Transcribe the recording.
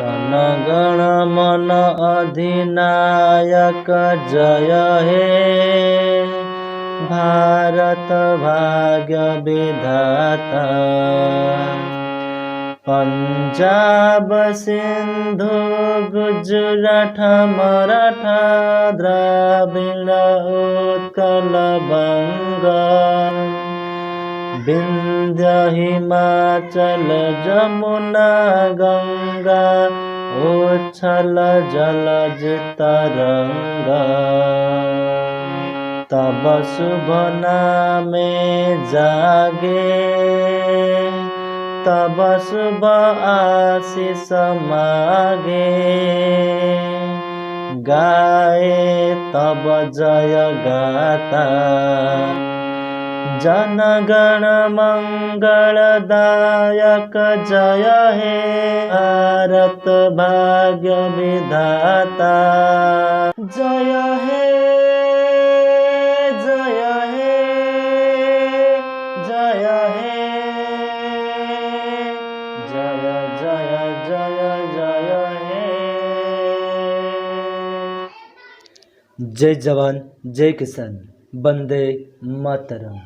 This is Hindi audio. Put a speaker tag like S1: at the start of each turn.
S1: जनगण मन अधिनायक जय हे भारत भाग्य विधाता। पंजाब सिंधु गुजरात मराठा द्राविड़ उत्कल बंगा विंध्य हिमाचल जमुना गंगा उच्छल जलज तरंगा। तब शुभ नामे जागे तब शुभ आशीष मागे गाए तब जय गाता। जनगण मंगलदायक जय हे भारत भाग्य विधाता। जय हे जय हे जय हे जय जय जय जय हे। जय जवान जय किसान, वंदे मातरम।